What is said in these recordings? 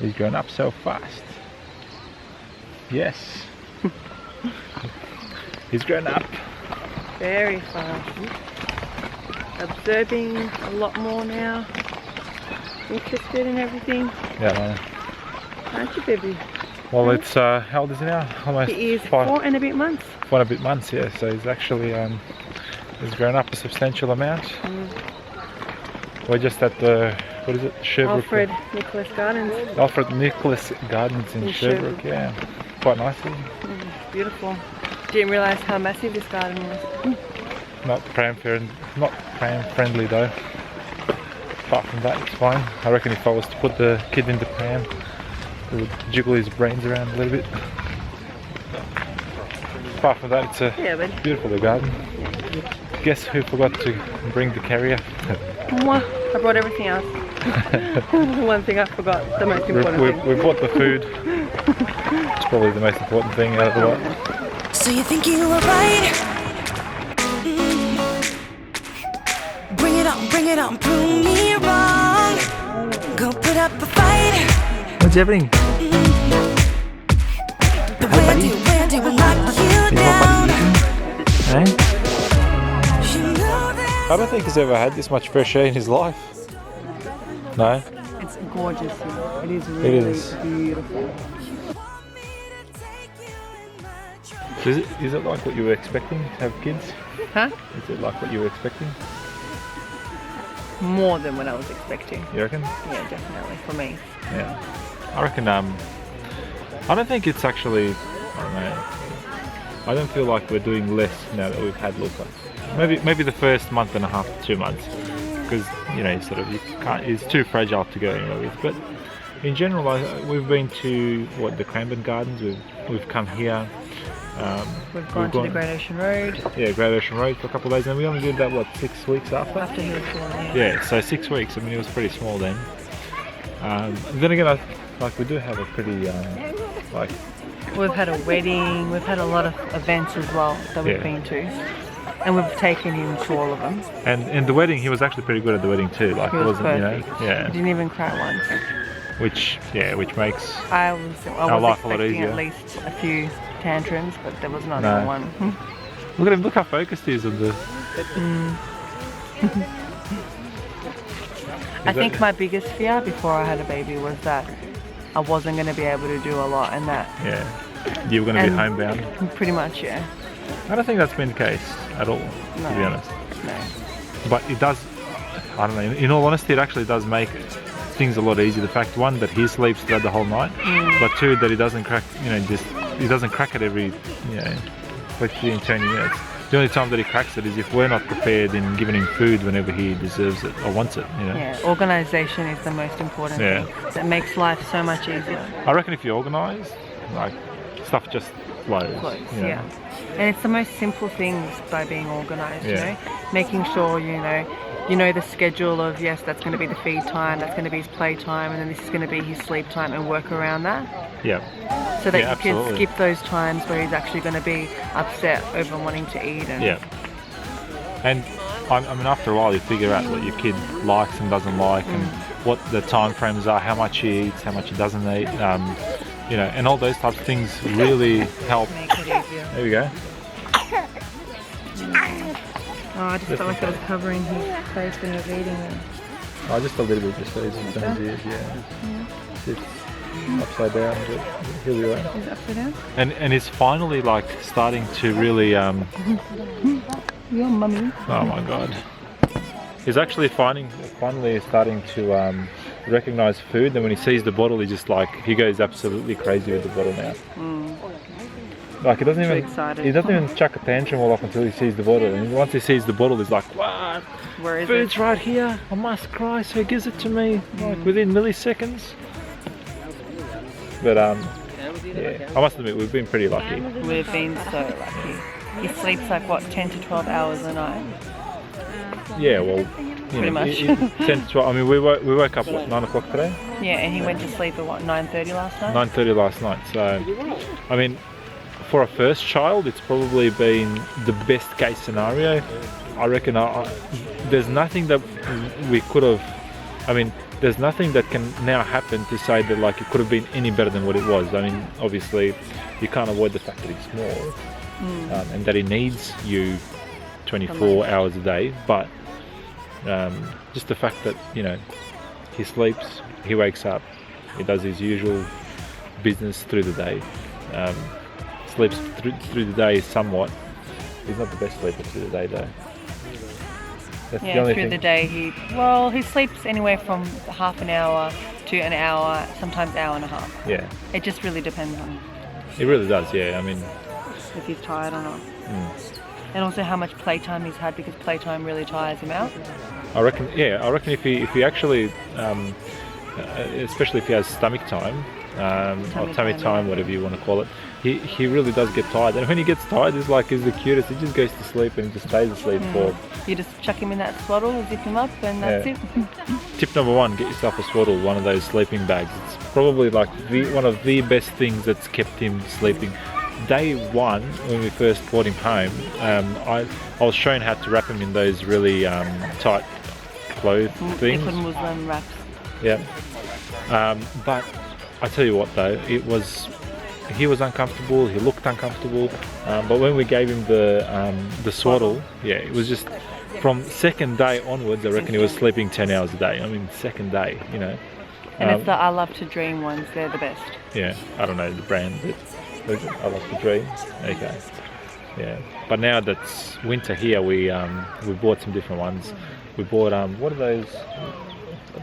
He's grown up so fast. Yes. He's grown up. Very fast. Observing a lot more now. Interested in everything. Yeah. Aren't you, baby? Well, it's how old is he now? Almost He is 4 and a bit months. 4 and a bit months. Yeah. So he's actually he's grown up a substantial amount. We're just at the, what is it? Sherbrooke. Alfred Nicholas Gardens. Alfred Nicholas Gardens in Sherbrooke. Yeah. Quite nicely. Beautiful. Didn't realise how massive this garden was. Not pram friendly though. Apart from that, it's fine. I reckon if I was to put the kid in the pram, it would jiggle his brains around a little bit. Apart from that, it's a beautiful garden. Guess who forgot to bring the carrier? I brought everything else. One thing I forgot, the most important thing. We bought the food. It's probably the most important thing out of the lot. So you think you were right? Bring it on, prove me wrong. Go put up a fight. What's happening? The way I do will knock you down. Hey? You know that. I don't think he's ever had this much fresh air in his life. No? It's gorgeous here. It is really beautiful. So is it like what you were expecting to have kids? Huh? Is it like what you were expecting? More than what I was expecting. You reckon? Yeah, definitely, for me. Yeah. I reckon, I don't think it's actually, I don't know, I don't feel like we're doing less now that we've had Luka. Maybe the first month and a half, 2 months, because, you know, you can't, he's too fragile to go anywhere with. But in general, we've been to, the Cranbourne Gardens, we've come here. We've gone to the Great Ocean Road. Yeah, Great Ocean Road for a couple of days, and we only did that, 6 weeks after? After he was born, yeah. Yeah, so 6 weeks. I mean, it was pretty small then. Then again, we do have a pretty, We've had a wedding, we've had a lot of events as well that we've been to. And we've taken him to all of them. And in the wedding, he was actually pretty good at the wedding too. Like, he was perfect. He didn't even cry once. Which makes I was life a lot expecting easier. at least a few tantrums, but there was not even one. Look at him, look how focused he is on the... I think my biggest fear before I had a baby was that I wasn't going to be able to do a lot, and that... Yeah, you were going to be homebound. Pretty much, yeah. I don't think that's been the case at all, to be honest. No. But it does, I don't know, in all honesty, it actually does make things a lot easier. The fact, one, that he sleeps throughout the whole night, but two, that he doesn't crack, he doesn't crack it every, 15, 20 minutes. The only time that he cracks it is if we're not prepared in giving him food whenever he deserves it or wants it, Yeah, organisation is the most important thing. It makes life so much easier. I reckon if you organise, stuff just flows. Yeah. And it's the most simple things by being organised, making sure, you know the schedule of, yes, that's going to be the feed time, that's going to be his play time, and then this is going to be his sleep time, and work around that. Yeah. So that you can skip those times where he's actually going to be upset over wanting to eat. And and I mean, after a while, you figure out what your kid likes and doesn't like, and what the time frames are, how much he eats, how much he doesn't eat, and all those types of things really help. Make it easier. There we go. Oh, I just felt like I was covering his face when he was eating it. Oh, just a little bit, just so he's in his ears, It's upside down, but here we are. Is it upside down? And he's finally starting to really Your mummy. oh my god. He's actually finally starting to recognise food. Then when he sees the bottle, he goes absolutely crazy with the bottle now. He doesn't even chuck a tantrum all up until he sees the bottle. And once he sees the bottle, he's like, "What? Where is Food's right here. I must cry, so he gives it to me within milliseconds." But I must admit, we've been pretty lucky. We've been so lucky. He sleeps 10 to 12 hours a night. Yeah, well, pretty much. 10 to 12. I mean, we woke up 9 o'clock today. Yeah, and he went to sleep at 9:30 last night. 9:30 last night. So, I mean, for a first child, it's probably been the best case scenario. I reckon there's nothing that we could have. I mean, there's nothing that can now happen to say that like it could have been any better than what it was. I mean, obviously you can't avoid the fact that he's small and that he needs you 24 hours a day, but just the fact that, you know, he sleeps, he wakes up, he does his usual business through the day, sleeps through the day somewhat. He's not the best sleeper through the day though. That's the only through thing. the day he sleeps anywhere from half an hour to an hour, sometimes hour and a half. Yeah, It just really depends on it really does. Yeah, I mean, if he's tired or not. And also how much playtime he's had, because playtime really tires him out. I reckon if he actually, especially if he has stomach time, or tummy time, whatever you want to call it, he really does get tired. And when he gets tired, he's the cutest. He just goes to sleep and just stays asleep for. You just chuck him in that swaddle, zip him up, and that's it. Tip number one: get yourself a swaddle, one of those sleeping bags. It's probably like one of the best things that's kept him sleeping. Day one, when we first brought him home, I was shown how to wrap him in those really tight clothes things. Liquid Muslim wraps. Yeah. But I tell you what though, he was uncomfortable, he looked uncomfortable, but when we gave him the swaddle, yeah, it was just from second day onwards, I reckon he was sleeping 10 hours a day. I mean, second day, you know. And it's the I Love to Dream ones, they're the best. Yeah, I don't know the brand, but I Love to Dream. Okay. Yeah. But now that's winter here, we bought some different ones. We bought what are those?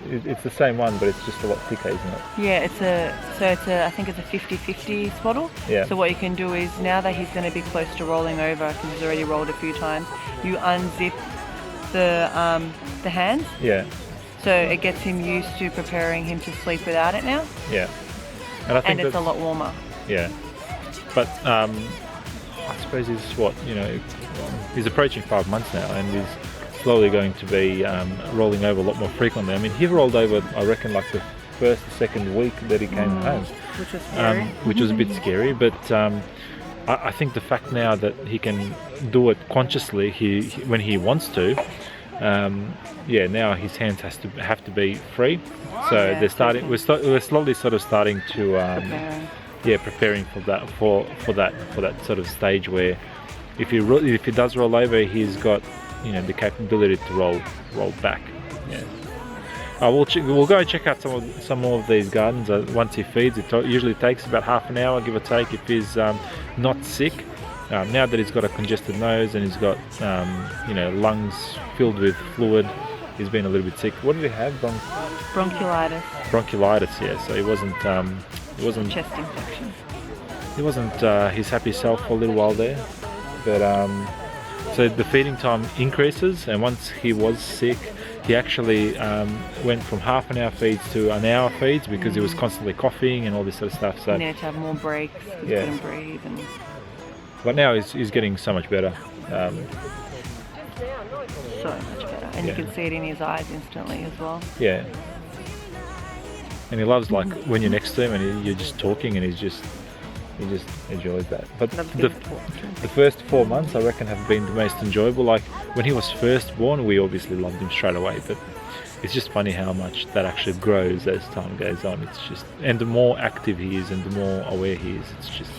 It's the same one, but it's just a lot thicker, isn't it? Yeah, I think it's a 50-50 swaddle. Yeah. So what you can do is, now that he's going to be close to rolling over, because he's already rolled a few times, you unzip the hands. Yeah. So it gets him used to preparing him to sleep without it now. Yeah. And I think it's a lot warmer. Yeah. But I suppose he's approaching 5 months now, and he's slowly going to be rolling over a lot more frequently. I mean, he rolled over, I reckon, like the first or second week that he came home, Which was scary. which was a bit scary. But I think the fact now that he can do it consciously, when he wants to, now his hands have to be free. So we're slowly sort of starting to preparing for that sort of stage where if he does roll over, he's got, you know, the capability to roll back. Yeah. We'll go and check out some more of these gardens once he feeds. It usually takes about half an hour, give or take, if he's not sick. Now that he's got a congested nose and he's got lungs filled with fluid, he's been a little bit sick. What did he have? Bronchiolitis. Bronchiolitis. Yeah. So he wasn't Chest infection. He wasn't his happy self for a little while there, but so the feeding time increases, and once he was sick, he actually went from half an hour feeds to an hour feeds because he was constantly coughing and all this sort of stuff. So he needed to have more breaks, he couldn't breathe. But now he's getting so much better. So much better, and you can see it in his eyes instantly as well. Yeah. And he loves, like, when you're next to him and you're just talking, and he just enjoys that. But the first 4 months, I reckon, have been the most enjoyable. Like, when he was first born, we obviously loved him straight away, but it's just funny how much that actually grows as time goes on. It's just, and the more active he is and the more aware he is, it's just,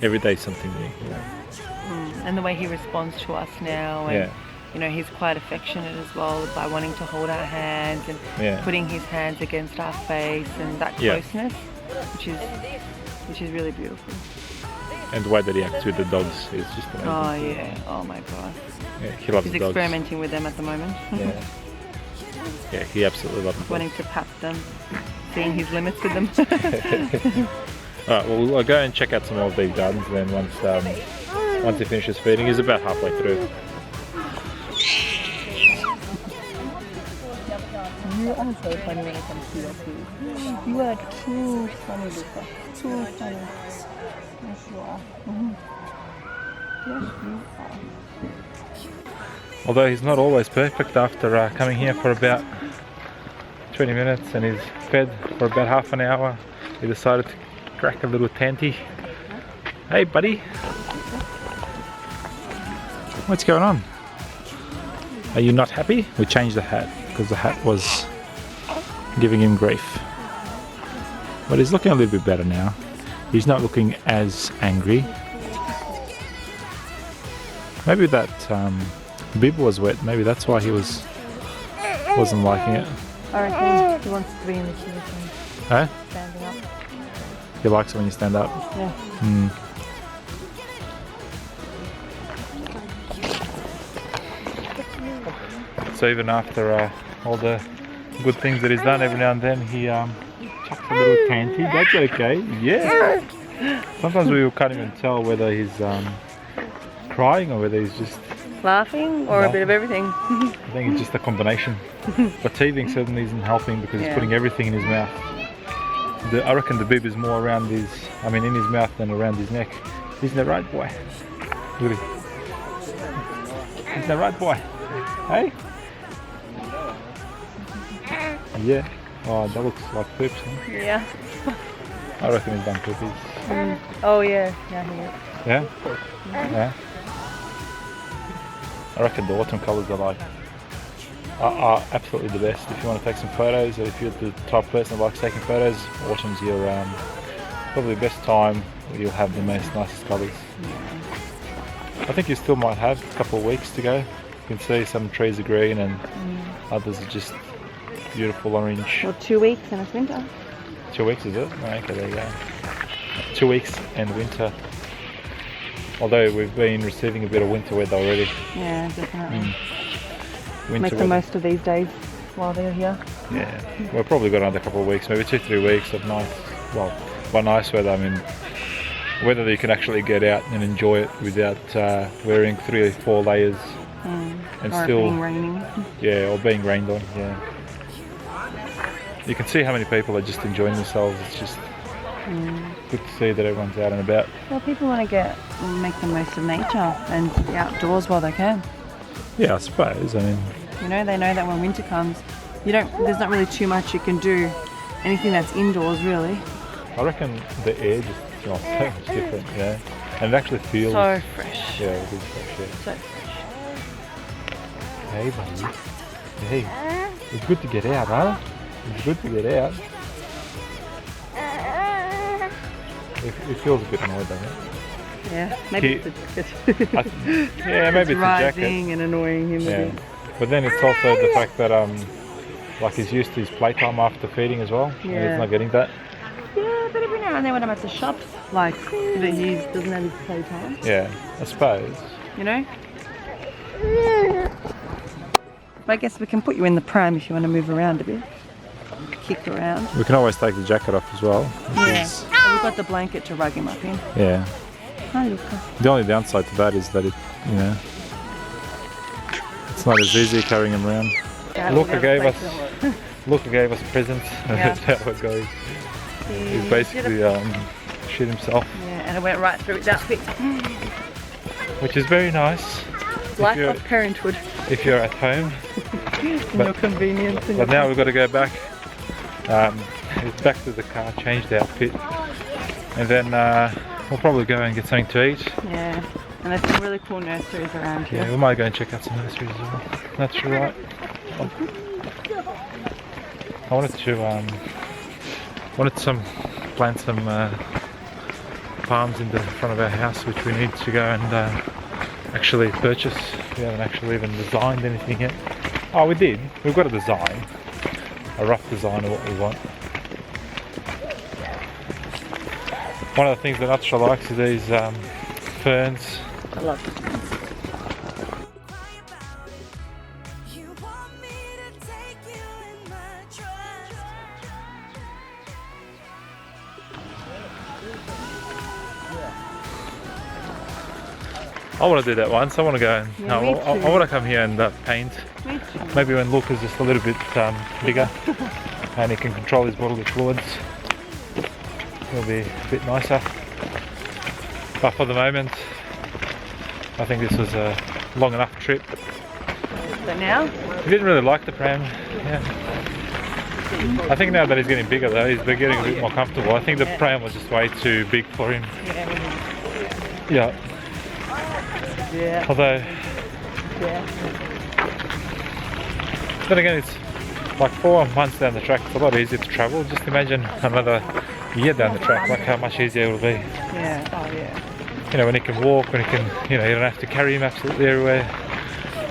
every day something new. And the way he responds to us now, and you know, he's quite affectionate as well, by wanting to hold our hands and putting his hands against our face, and that closeness, which is really beautiful. And the way that he acts with the dogs is just amazing. Oh yeah, oh my god. Yeah, he loves the dogs. He's experimenting with them at the moment. Yeah, he absolutely loves them. Wanting to pat them, seeing his limits with them. Alright, well, I'll go and check out some more of these gardens, and then once he finishes feeding, he's about halfway through. You are so funny when it comes to your food. You are too funny, Luka. Too funny. Yes, you are. Yes, you are. Although he's not always perfect, after coming here for about 20 minutes and he's fed for about half an hour, he decided to crack a little tanty. Hey buddy! What's going on? Are you not happy? We changed the hat because the hat was giving him grief. But he's looking a little bit better now. He's not looking as angry. Maybe that bib was wet. Maybe that's why he wasn't liking it. I reckon he wants to be in the chair Huh? standing up. He likes it when you stand up. Yeah. Mm. So even after all the good things that he's done, every now and then he chucks a little panty. That's okay. Yeah. Sometimes we can't even tell whether he's crying or whether he's just Laughing or a bit of everything. I think it's just a combination. But teething certainly isn't helping because he's putting everything in his mouth. I reckon the bib is more around in his mouth than around his neck. Isn't that right, boy? Look at him. Isn't that right, boy? Hey? Yeah. Oh, that looks like poops, huh? Yeah. I reckon he's done poopies. Oh yeah. Yeah, he is. Yeah? Yeah. I reckon the autumn colours are absolutely the best. If you want to take some photos, or if you're the type of person that likes taking photos, autumn's your probably the best time where you'll have the nicest colours. I think you still might have a couple of weeks to go. You can see some trees are green and others are just beautiful orange. Well, 2 weeks and it's winter. 2 weeks is it? Oh, okay, there you go. 2 weeks and winter. Although we've been receiving a bit of winter weather already. Yeah, definitely. Winter Make the weather. most of these days while they're here. Yeah, we've probably got another couple of weeks, maybe 2-3 weeks of nice, well, by nice weather I mean weather that you can actually get out and enjoy it without wearing 3 or 4 layers and or still being raining. Yeah, or being rained on. Yeah, you can see how many people are just enjoying themselves. It's just good to see that everyone's out and about. Well, people want to make the most of nature and be outdoors while they can. Yeah, I suppose. I mean, you know, they know that when winter comes, there's not really too much you can do. Anything that's indoors, really. I reckon the air just smells so much different. Yeah, and it actually feels so fresh. Yeah, it is fresh. Yeah. So fresh. Hey, buddy. Hey, it's good to get out, huh? It's good to get out. It feels a bit annoyed, doesn't it? Yeah, maybe it's yeah, maybe it's a jacket. Driving and annoying him a bit. But then it's also the fact that like he's used to his playtime after feeding as well. Yeah. And he's not getting that. Yeah, but every now and then when I'm at the shops, like that he doesn't have his playtime. Yeah, I suppose. You know. But I guess we can put you in the pram if you want to move around a bit. Kick around. We can always take the jacket off as well. Yeah. So we've got the blanket to rug him up in. Yeah. Hi, Luka. The only downside to that is that it's not as easy carrying him around. Yeah, Luka gave us a present. Yeah. That's how it goes. He's basically shit himself. Yeah, and it went right through his outfit. Which is very nice. Life of parenthood. If you're at home. No convenience. But now we've got to go back. It's back to the car, change the outfit, and then we'll probably go and get something to eat. Yeah, and there's some really cool nurseries around here. Yeah, we might go and check out some nurseries as well. That's right. I wanted to plant some palms in the front of our house, which we need to go and actually purchase. We haven't actually even designed anything yet. Oh, we did. We've got a design, a rough design of what we want. One of the things that Natasha likes is these ferns. I love it. I want to do that once. I want to go and Yeah, me I too. want to come here and paint. Me too. Maybe when Luka's just a little bit bigger and he can control his bodily fluids, it'll be a bit nicer. But for the moment, I think this was a long enough trip. But now? He didn't really like the pram. Yeah. I think now that he's getting bigger though, he's getting a bit more comfortable. I think the pram was just way too big for him. Yeah. Yeah. Although, Yeah. then again, like 4 months down the track, it's a lot easier to travel. Just imagine another year down the track, like how much easier it will be. Yeah, oh yeah. You know, when he can walk, when he can, you know, you don't have to carry him absolutely everywhere.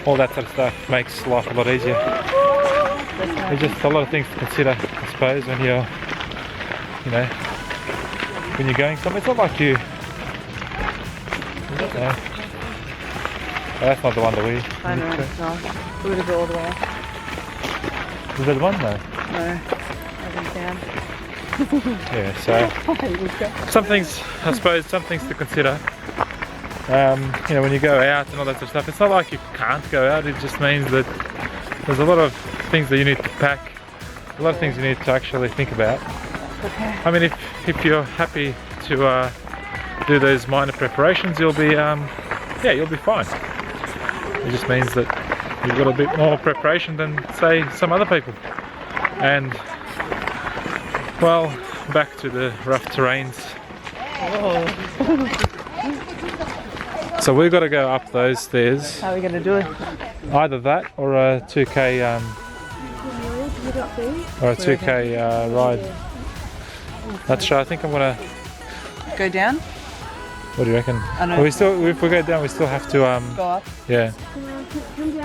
All that sort of stuff makes life a lot easier. There's just a lot of things to consider, I suppose, when you're, you know, when you're going somewhere. It's not like you. Oh, that's not the one that we. I know, it's not. We would have go all the way up. Is that the one? No. No, I think down. Yeah, so some things, I suppose, some things to consider. You know, when you go out and all that sort of stuff, it's not like you can't go out. It just means that there's a lot of things that you need to pack, a lot of things you need to actually think about. Okay. I mean, if you're happy to do those minor preparations, you'll be yeah, you'll be fine. It just means that you've got a bit more preparation than, say, some other people. And well, back to the rough terrains. Oh. So we've got to go up those stairs. How are we going to do it? Either that or a 2k ride. That's right. I think I'm gonna go down. What do you reckon? I know. Well, we still, if we go down, we still have to go up. Yeah.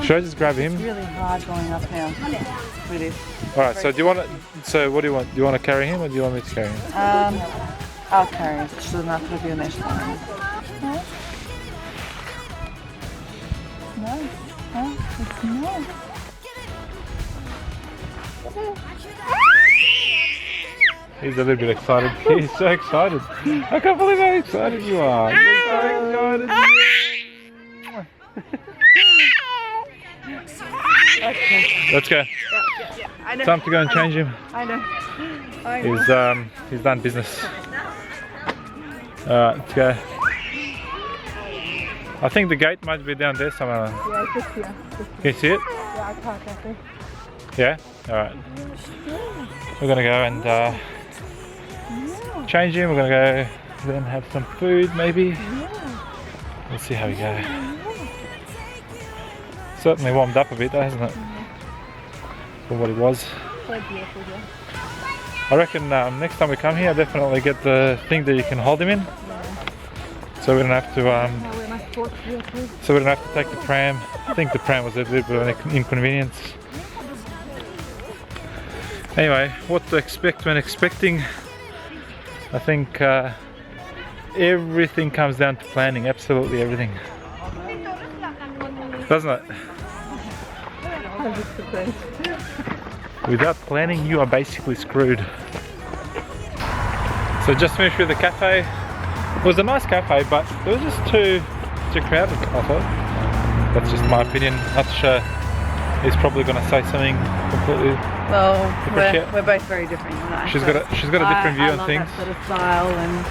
Should I just grab him? It's really hard going up now. It is. All right. So do you want to? So what do you want? Do you want to carry him, or do you want me to carry him? I'll carry it. It's enough to be a next time. No. No. It's no. He's a little bit excited. He's so excited. I can't believe how excited you are. You're so excited. Let's go. Yeah, I know. Time to go and change him. I know. He's done business. Alright, let's go. I think the gate might be down there somewhere. Yeah, it's just here. Can you see it? Yeah, I can't see. Yeah? Alright. We're gonna go and change him. We're gonna go then have some food maybe. Let's see how we go. Certainly warmed up a bit though, hasn't it? From what it was. I reckon next time we come here, definitely get the thing that you can hold him in. So we don't have to take the pram. I think the pram was a little bit of an inconvenience. Anyway, what to expect when expecting? I think everything comes down to planning, absolutely everything. Doesn't it? Without planning, you are basically screwed. So just finished with the cafe. It was a nice cafe, but it was just too crowded, I thought. That's just my opinion. Not sure he's probably going to say something completely. Well, we're both very different. Tonight, she's got a different view on things. That sort of style, and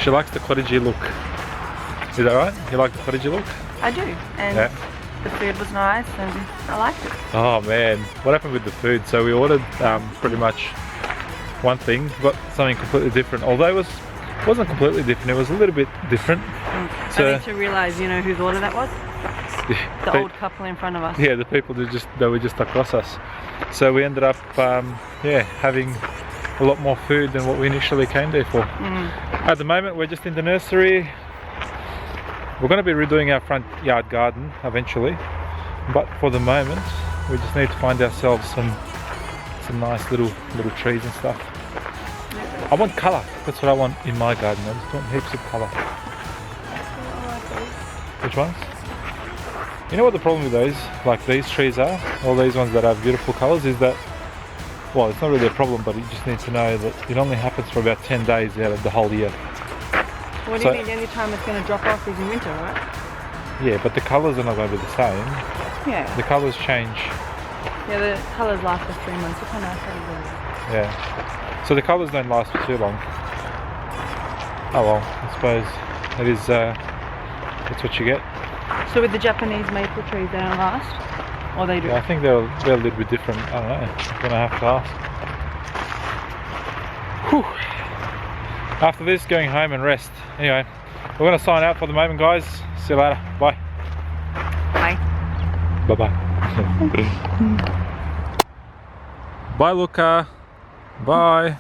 she likes the cottagey look. Is that right? You like the cottagey look? I do, and yeah. The food was nice, and I liked it. Oh man, what happened with the food? So we ordered pretty much one thing, got something completely different. Although it wasn't completely different, it was a little bit different. So, I need to realise, you know whose order that was? The old couple in front of us. Yeah, the people that were just across us. So we ended up, yeah, having a lot more food than what we initially came there for. At the moment, we're just in the nursery. We're going to be redoing our front yard garden eventually, but for the moment, we just need to find ourselves some nice little trees and stuff. I want colour. That's what I want in my garden. I just want heaps of colour. Which ones? You know what the problem with those, like these trees are, all these ones that have beautiful colours, is that, well, it's not really a problem, but you just need to know that it only happens for about 10 days out of the whole year. What do you mean? The only time it's going to drop off is in winter, right? Yeah, but the colours are not going to be the same. Yeah. The colours change. Yeah, the colours last for 3 months. It's nice. Yeah. So the colours don't last for too long. Oh well, I suppose it is. That's what you get. So with the Japanese maple trees, they don't last, or they do? Yeah, I think they're a little bit different. I don't know. I'm gonna have to ask. Whew. After this, going home and rest. Anyway, we're gonna sign out for the moment, guys. See you later. Bye. Bye. Bye bye. Bye, Luka. Bye.